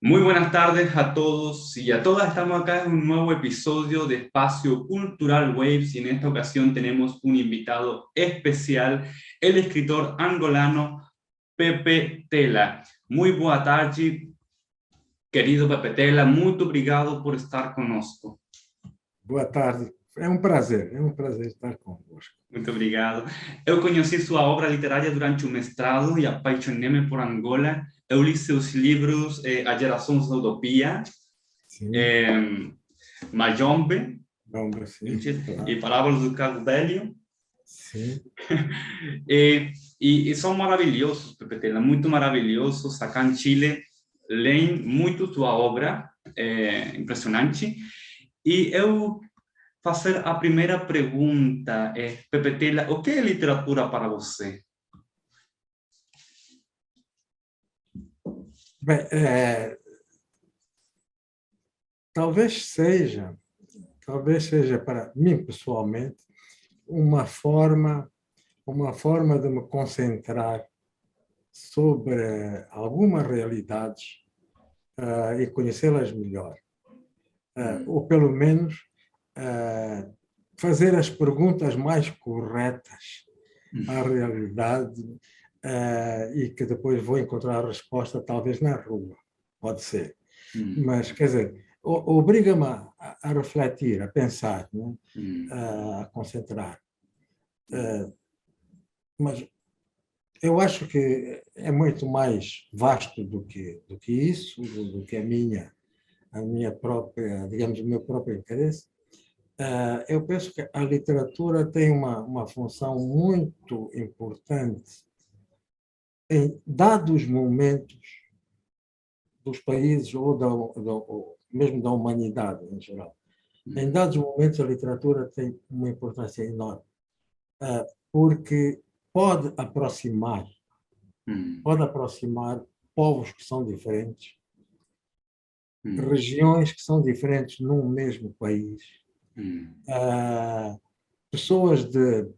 Muy buenas tardes a todos y a todas. Estamos acá en un nuevo episodio de Espacio Cultural Waves y en esta ocasión tenemos un invitado especial, el escritor angolano Pepe Tela. Muy boa tarde, querido Pepe Tela. Muito obrigado por estar conosco. Boa tarde. É um prazer estar convosco. Muito obrigado. Eu conheci sua obra literária durante o mestrado e apaixonei-me por Angola. Eu li seus livros A Geração da Utopia, Majombe Vamos, sim, claro. e Parábolas do Cabo Velho. Sim. E são maravilhosos, Pepe Tela, muito maravilhosos. Acá em Chile, leem muito sua obra, impressionante. E eu fazer a primeira pergunta, Pepe Tela, o que é literatura para você? Bem, talvez seja para mim pessoalmente uma forma de me concentrar sobre algumas realidades e conhecê-las melhor, ou pelo menos fazer as perguntas mais corretas à realidade e que depois vou encontrar a resposta talvez na rua, pode ser. Mas, quer dizer, obriga-me a refletir, a pensar, né? A concentrar. Mas eu acho que é muito mais vasto do que isso, do que a minha própria, digamos, o meu próprio interesse. Eu penso que a literatura tem uma função muito importante em dados momentos dos países ou mesmo da humanidade em geral. Em dados momentos a literatura tem uma importância enorme, porque pode aproximar povos que são diferentes, regiões que são diferentes num mesmo país, pessoas de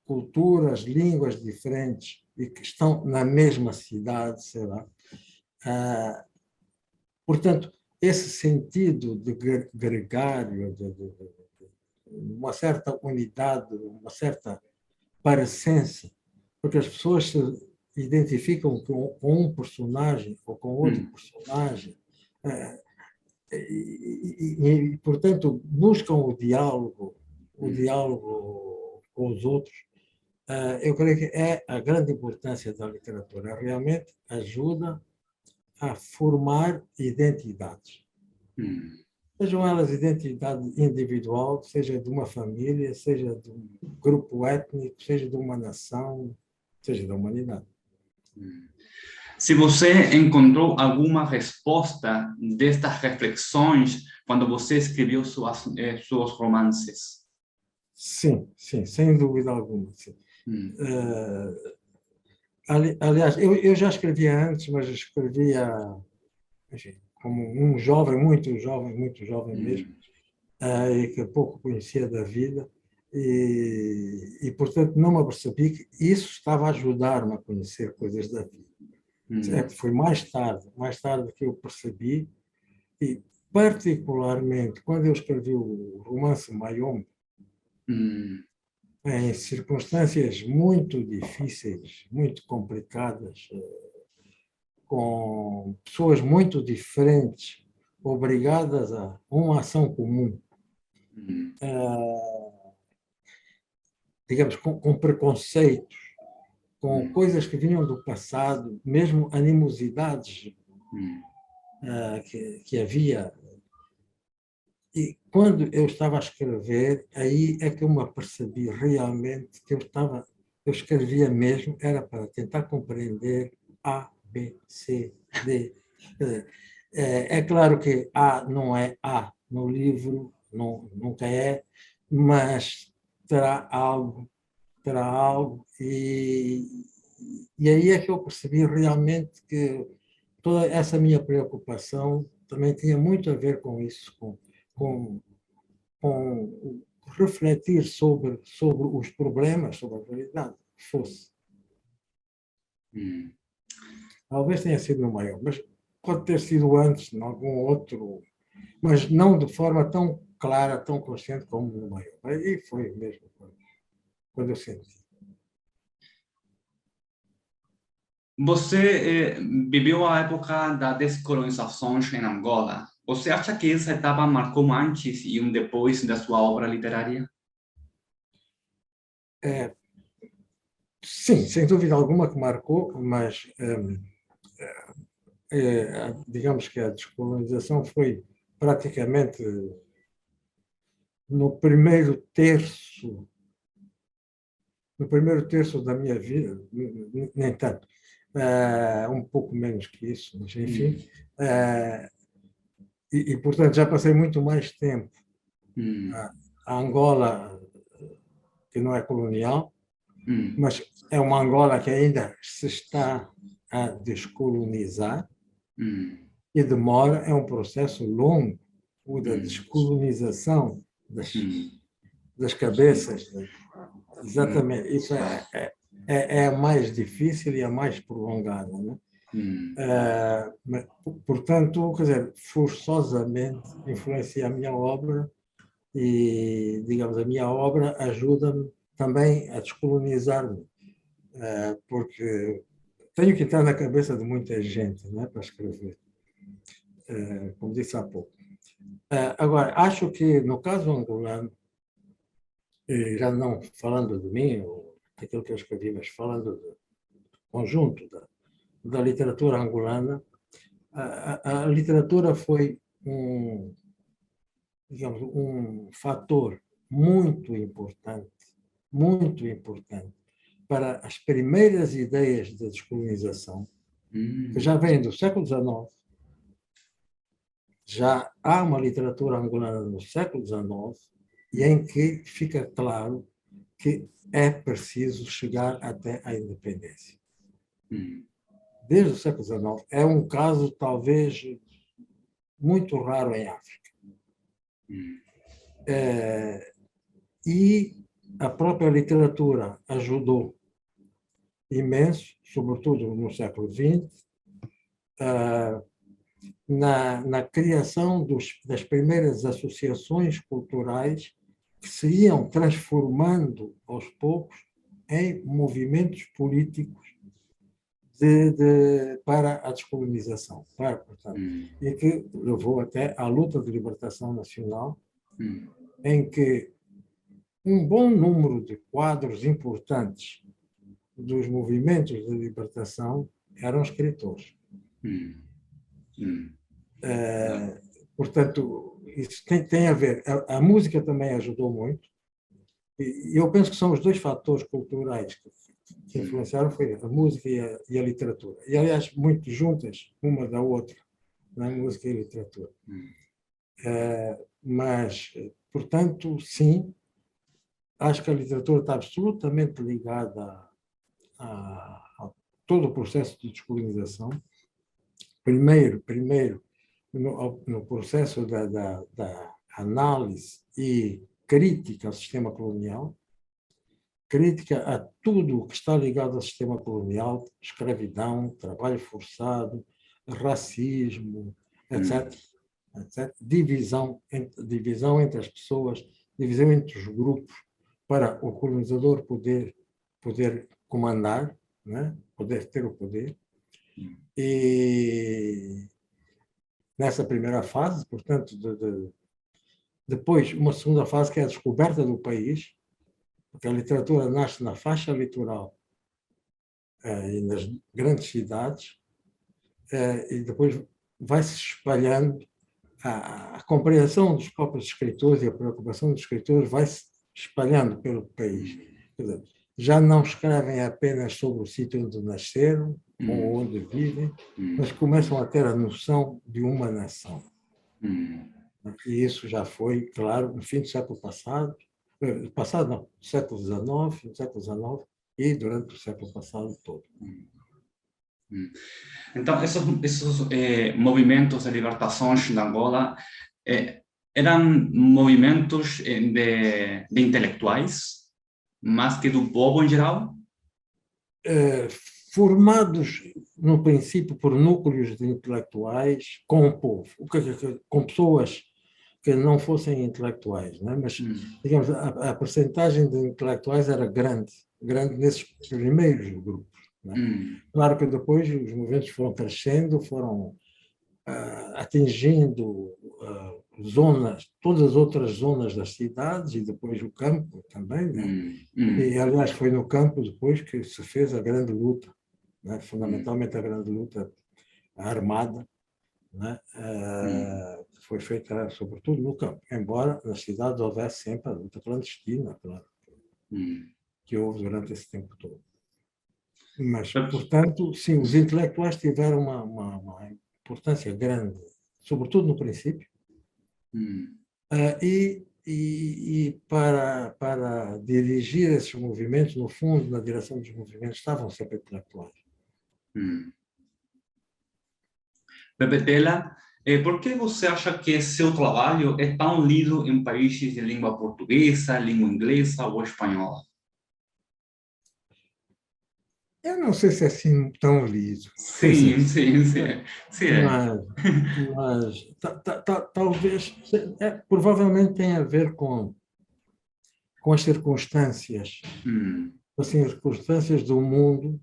culturas, línguas diferentes e que estão na mesma cidade, sei lá. Portanto, esse sentido de gregário, de uma certa unidade, uma certa parecência, porque as pessoas se identificam com um personagem ou com outro personagem, e, portanto, buscam o diálogo com os outros. Eu creio que é a grande importância da literatura. Realmente ajuda a formar identidades. Sejam elas identidade individual, seja de uma família, seja de um grupo étnico, seja de uma nação, seja da humanidade. Se você encontrou alguma resposta destas reflexões quando você escreveu seus romances? Sim, sem dúvida alguma. Sim. Aliás, eu já escrevia antes, mas escrevia como um jovem, muito jovem mesmo, e que pouco conhecia da vida, e portanto não me apercebi que isso estava a ajudar-me a conhecer coisas da vida. Foi mais tarde que eu percebi, e particularmente quando eu escrevi o romance Mayombe, em circunstâncias muito difíceis, muito complicadas, com pessoas muito diferentes, obrigadas a uma ação comum, digamos, com preconceitos, com coisas que vinham do passado, mesmo animosidades que havia. E quando eu estava a escrever, aí é que eu me apercebi realmente que eu escrevia mesmo, era para tentar compreender A, B, C, D. É claro que A não é A no livro, nunca é, mas terá algo, e aí é que eu percebi realmente que toda essa minha preocupação também tinha muito a ver com isso, com refletir sobre os problemas, sobre a realidade, que fosse. Talvez tenha sido o maior, mas pode ter sido antes, em algum outro, mas não de forma tão clara, tão consciente como no meio. Aí foi mesmo quando eu senti. Você viveu a época da descolonização em Angola. Você acha que essa etapa marcou um antes e um depois da sua obra literária? Sim, sem dúvida alguma que marcou, mas digamos que a descolonização foi praticamente no primeiro terço, da minha vida, nem tanto, um pouco menos que isso, mas enfim, portanto já passei muito mais tempo a Angola, que não é colonial, mas é uma Angola que ainda se está a descolonizar e demora, é um processo longo, o da descolonização das cabeças. Exatamente, isso é a mais difícil e a mais prolongada, né? Portanto, quer dizer, forçosamente influencia a minha obra e, digamos, a minha obra ajuda-me também a descolonizar-me, porque tenho que entrar na cabeça de muita gente, né, para escrever, como disse há pouco. Agora, acho que no caso angolano, já não falando de mim, ou daquilo que eu escrevi, mas falando do conjunto da literatura angolana, a literatura foi digamos, um fator muito importante para as primeiras ideias da descolonização, que já vêm do século XIX. Já há uma literatura angolana no século XIX e em que fica claro que é preciso chegar até à independência. Desde o século XIX. É um caso, talvez, muito raro em África. E a própria literatura ajudou imenso, sobretudo no século XX, na criação das primeiras associações culturais que se iam transformando aos poucos em movimentos políticos para a descolonização, portanto, e que levou até à luta de libertação nacional, em que um bom número de quadros importantes dos movimentos de libertação eram escritores. Portanto, isso tem a ver. A música também ajudou muito. E eu penso que são os dois fatores culturais que influenciaram, foi a música e a literatura. E, aliás, muito juntas, uma da outra, na música e a literatura. Mas, portanto, sim, acho que a literatura está absolutamente ligada a todo o processo de descolonização. Primeiro no processo da análise e crítica ao sistema colonial, crítica a tudo o que está ligado ao sistema colonial, escravidão, trabalho forçado, racismo, etc. Divisão entre as pessoas, divisão entre os grupos, para o colonizador poder comandar, né? Poder ter o poder. E nessa primeira fase, portanto, depois uma segunda fase que é a descoberta do país, porque a literatura nasce na faixa litoral e nas grandes cidades, e depois vai se espalhando. A compreensão dos próprios escritores e a preocupação dos escritores vai se espalhando pelo país. Quer dizer, já não escrevem apenas sobre o sítio onde nasceram ou onde vivem, mas começam a ter a noção de uma nação. E isso já foi, claro, no fim do século passado, não, século XIX e durante o século passado todo. Então, esses movimentos de libertação na Angola eram movimentos de intelectuais, mais que do povo em geral? Formados no princípio, por núcleos de intelectuais com o povo, com pessoas que não fossem intelectuais, né? Mas, digamos, a percentagem de intelectuais era grande nesses primeiros grupos, né? Claro que depois os movimentos foram crescendo, foram atingindo zonas, todas as outras zonas das cidades e depois o campo também, né? E, aliás, foi no campo depois que se fez a grande luta, né? Fundamentalmente a grande luta armada, né? Foi feita sobretudo no campo, embora nas cidades houvesse sempre a luta clandestina, claro, que houve durante esse tempo todo. Mas, portanto, sim, os intelectuais tiveram uma importância grande, sobretudo no princípio, e para dirigir esses movimentos, no fundo, na direção dos movimentos, estavam sempre intelectuais. Pepe Tela, por que você acha que seu trabalho é tão lido em países de língua portuguesa, língua inglesa ou espanhola? Eu não sei se é assim tão liso, quer dizer, Sim, sim, sim. Sim, é. mas talvez, provavelmente tem a ver com as circunstâncias, assim, as circunstâncias do mundo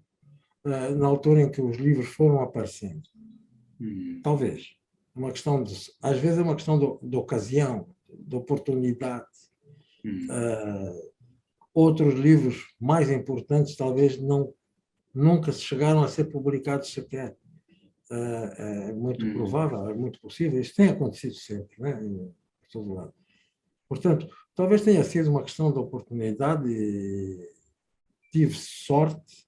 na altura em que os livros foram aparecendo. Talvez. Às vezes é uma questão de ocasião, de oportunidade. Outros livros mais importantes talvez nunca chegaram a ser publicados sequer. É muito provável, é muito possível. Isso tem acontecido sempre, né? Em todo lado. Portanto, talvez tenha sido uma questão de oportunidade e tive sorte,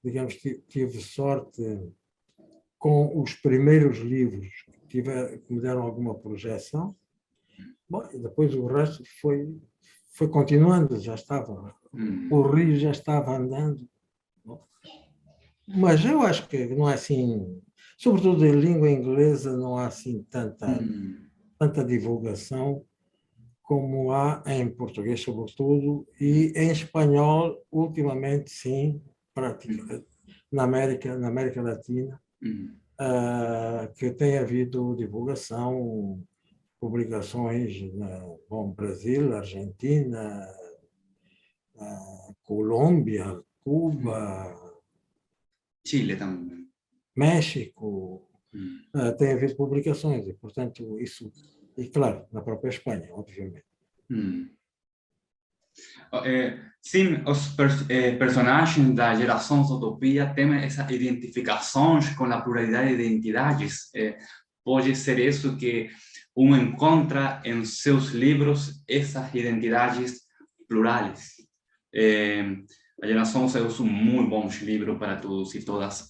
digamos, tive sorte com os primeiros livros que me deram alguma projeção. Bom, e depois o resto foi continuando, já estava, o rio já estava andando. Mas eu acho que não é assim, sobretudo em língua inglesa, não há assim tanta divulgação como há em português, sobretudo, e em espanhol, ultimamente, sim, praticamente, na América Latina, que tem havido divulgação, publicações no Brasil, Argentina, Colômbia, Cuba, Chile também. México, tem havido publicações, e, portanto, isso, e claro, na própria Espanha, obviamente. Sim, os personagens da geração Zootopia têm essa identificação com a pluralidade de identidades. Pode ser isso que encontra em seus livros, essas identidades plurais. A geração é muito bons livros para todos e todas,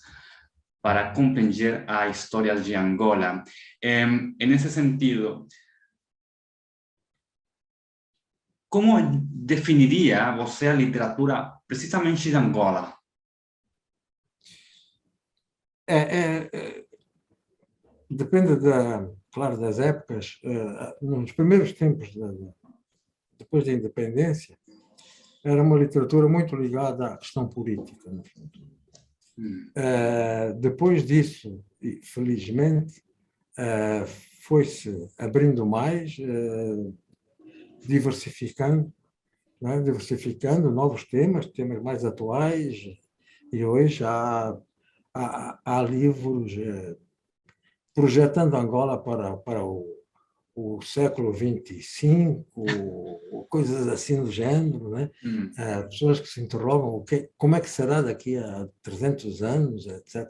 para compreender a história de Angola. Nesse sentido, como definiria você a literatura precisamente de Angola? Depende, claro, das épocas. Nos primeiros tempos, depois da independência, era uma literatura muito ligada à questão política, no fundo. Depois disso, felizmente, foi-se abrindo mais, diversificando, né? Diversificando novos temas mais atuais, e hoje há livros projetando Angola para o século XXV, coisas assim do género, né? Pessoas que se interrogam como é que será daqui a 300 anos, etc.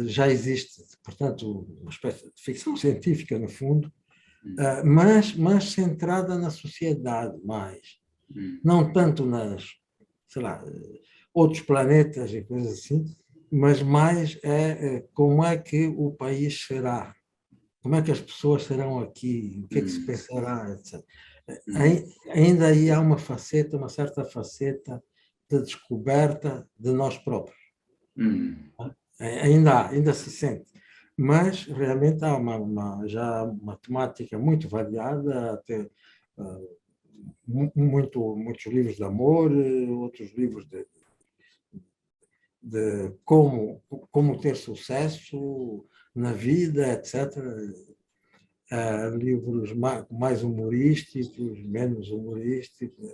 Já existe, portanto, uma espécie de ficção científica, no fundo, mas centrada na sociedade mais. Não tanto sei lá, outros planetas e coisas assim, mas mais como é que o país será, como é que as pessoas serão aqui, o que é que se pensará, etc. Ainda aí há uma certa faceta de descoberta de nós próprios. Ainda se sente. Mas realmente há já uma temática muito variada, até muitos livros de amor, outros livros de como ter sucesso na vida, etc. Livros mais humorísticos, menos humorísticos.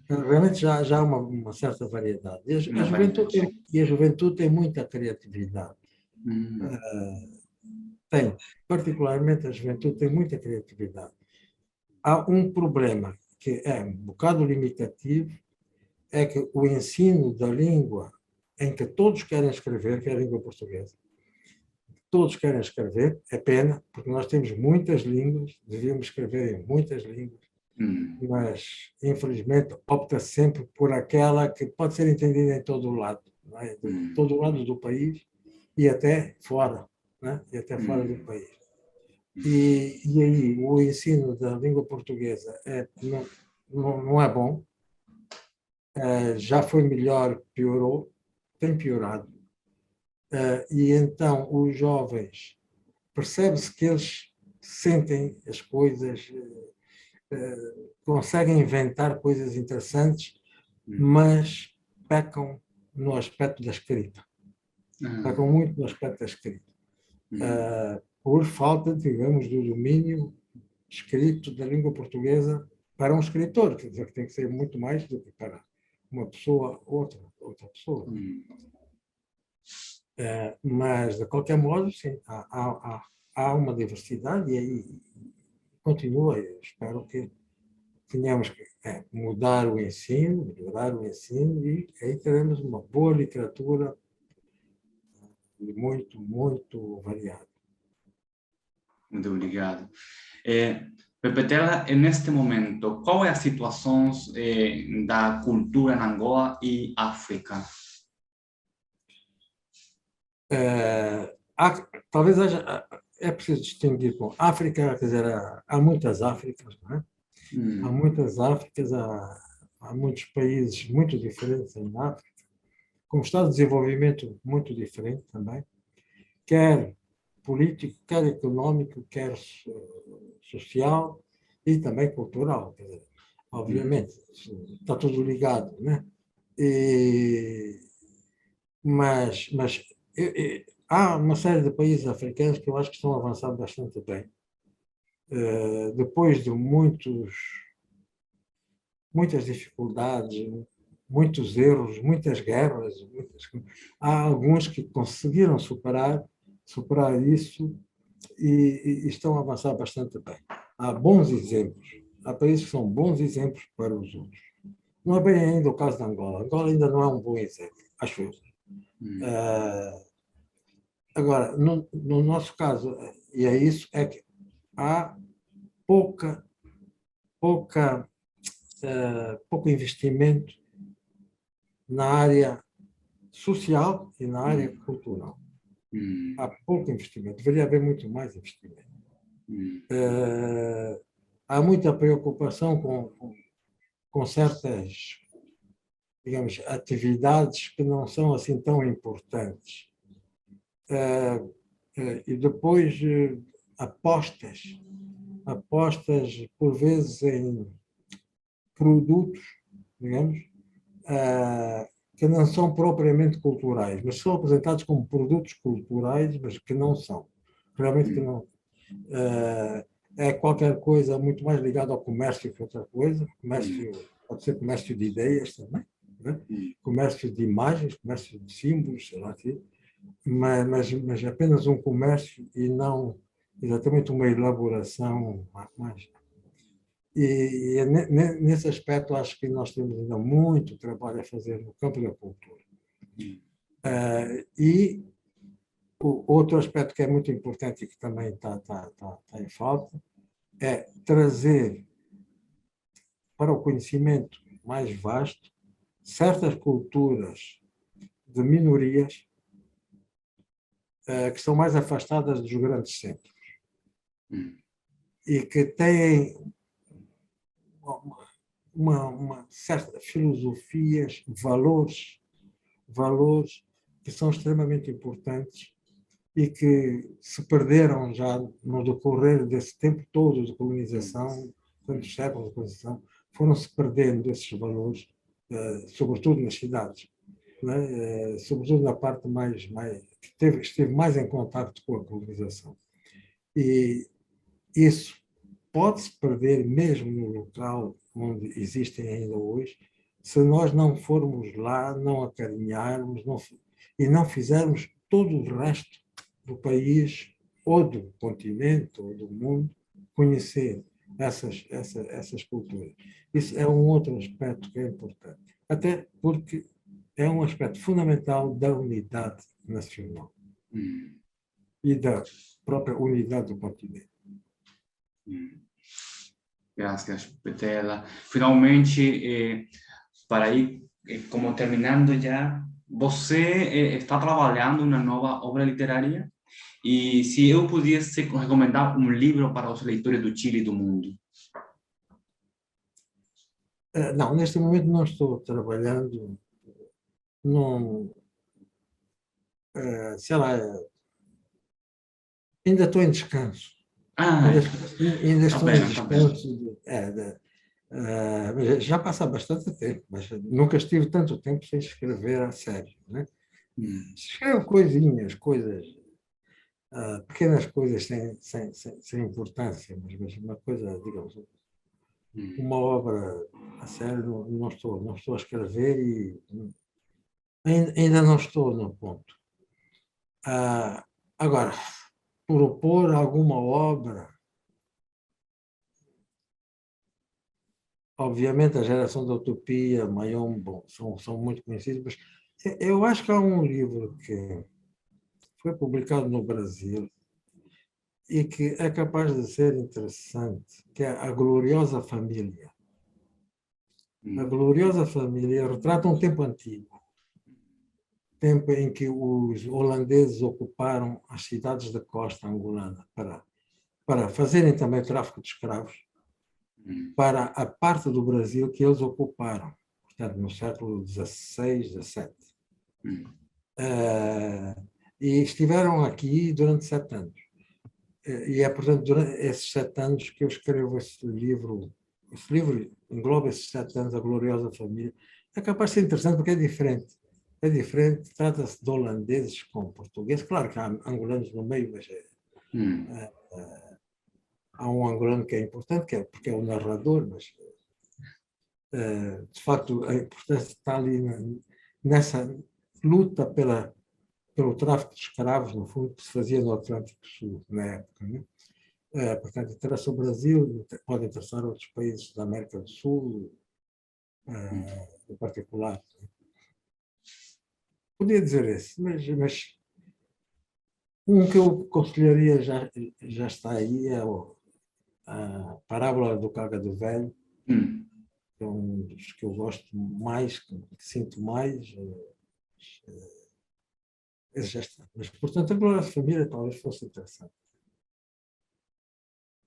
Realmente já há uma certa variedade. Una variedade. A juventude tem muita criatividade. Hum, Tem, particularmente a juventude tem muita criatividade. Há um problema que é um bocado limitativo, é que o ensino da língua em que todos querem escrever, que é a língua portuguesa, todos querem escrever, é pena, porque nós temos muitas línguas, devíamos escrever em muitas línguas, hum, mas infelizmente opta sempre por aquela que pode ser entendida em todo o lado, não é? De hum, todo o lado do país e até fora, né? E até fora do hum, país. E aí o ensino da língua portuguesa não é bom, já foi melhor, piorou, tem piorado. E então os jovens, percebe-se que eles sentem as coisas, conseguem inventar coisas interessantes, hum. mas pecam no aspecto da escrita. Ah, Pecam muito no aspecto da escrita. hum, Por falta, digamos, do domínio escrito da língua portuguesa para um escritor, quer dizer, que tem que ser muito mais do que para uma pessoa, outra pessoa. hum. Mas, de qualquer modo, sim, há uma diversidade e aí continua. Eu espero que tenhamos que mudar o ensino, melhorar o ensino e aí teremos uma boa literatura muito, muito variada. Muito obrigado. Pepe Tela, neste momento, qual é a situação da cultura em Angola e África? Talvez é preciso distinguir com África, quer dizer, há muitas Áfricas, não é? Há Hum, muitas Áfricas, há muitos países muito diferentes em África, com um estado de desenvolvimento muito diferente também, quer político, quer econômico, quer social e também cultural. Quer dizer, hum, obviamente, está tudo ligado, né? E, mas há uma série de países africanos que eu acho que estão a avançar bastante bem. Depois de muitas dificuldades, muitos erros, muitas guerras, há alguns que conseguiram superar isso e estão a avançar bastante bem. Há bons exemplos, há países que são bons exemplos para os outros. Não é bem ainda o caso da Angola. Angola ainda não é um bom exemplo, acho eu. hum, Uh, Agora, no nosso caso, e é isso, é que há pouca, pouco investimento na área social e na área hum, cultural. hum, Há pouco investimento, deveria haver muito mais investimento. hum, Há muita preocupação com certas, digamos, atividades que não são assim tão importantes. E depois apostas, por vezes em produtos, digamos, que não são propriamente culturais, mas são apresentados como produtos culturais, mas que não são. Realmente que hum, não. É qualquer coisa muito mais ligada ao comércio que outra coisa. hum, Comércio, pode ser comércio de ideias também, né? hum. Comércio de imagens, comércio de símbolos, sei lá, assim, mas apenas um comércio e não exatamente uma elaboração mais. E nesse aspecto, acho que nós temos ainda muito trabalho a fazer no campo da cultura. E o outro aspecto que é muito importante e que também está em falta é trazer para o conhecimento mais vasto certas culturas de minorias que estão mais afastadas dos grandes centros e que têm uma certa filosofias, valores que são extremamente importantes e que se perderam já no decorrer desse tempo todo de colonização, tantos séculos de colonização, foram-se perdendo esses valores, sobretudo nas cidades. né? Sobretudo na parte esteve mais em contato com a colonização. E isso pode-se perder mesmo no local onde existem ainda hoje, se nós não formos lá, não acarinharmos e não fizermos todo o resto do país, ou do continente, ou do mundo, conhecer essas culturas. Isso é um outro aspecto que é importante. Até porque é um aspecto fundamental da unidade nacional e da própria unidade do continente. Gracias, Petela. Finalmente, para ir como terminando já, você está trabalhando uma nova obra literária? E se eu pudesse recomendar um livro para os leitores do Chile e do mundo? Não, neste momento não estou trabalhando, não, sei lá, ainda estou em descanso. Ah, Ainda tá estou bem, em tá bem. descanso. Já passa bastante tempo, mas nunca estive tanto tempo sem escrever a sério, né? Escrevo coisinhas, pequenas coisas sem importância, mas uma coisa, digamos, uma obra a sério, não estou a escrever e ainda não estou no ponto. Agora, propor alguma obra, obviamente a geração da Utopia, Mayombo, são muito conhecidos, mas eu acho que há um livro que foi publicado no Brasil e que é capaz de ser interessante, que é A Gloriosa Família. A Gloriosa Família retrata um tempo antigo, tempo em que os holandeses ocuparam as cidades da costa angolana para fazerem também tráfico de escravos para a parte do Brasil que eles ocuparam, portanto, no século XVI, XVII. E estiveram aqui durante 7 anos. E é, portanto, durante esses 7 anos que eu escrevo esse livro. Esse livro engloba esses 7 anos, A Gloriosa Família. É capaz de ser interessante porque é diferente. É diferente, trata-se de holandeses com portugueses. Claro que há angolanos no meio, mas há um angolano que é importante, porque é o narrador, mas de facto a importância está ali nessa luta pelo tráfico de escravos, no fundo, que se fazia no Atlântico Sul, na época. Né? Portanto, interessa o Brasil, pode interessar outros países da América do Sul, em particular. Podia dizer esse, mas um que eu consideraria já está aí, é a Parábola do Cágado Velho, que é um dos que eu gosto mais, que sinto mais. Esse já está. Mas, portanto, a Gloriosa Família talvez fosse interessante.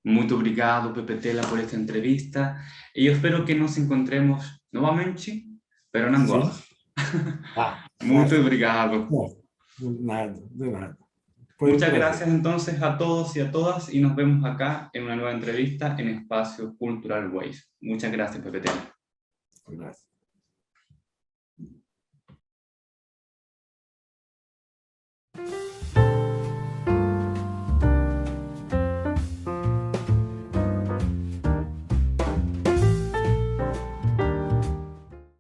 Muito obrigado, Pepe Tela, por esta entrevista. E eu espero que nos encontremos novamente, pero en Angola. Muito obrigado. De nada, de nada. Muchas gracias entonces a todos y a todas y nos vemos acá en una nueva entrevista en Espacio Cultural Waves. Muchas gracias, Pepe Tela. Gracias.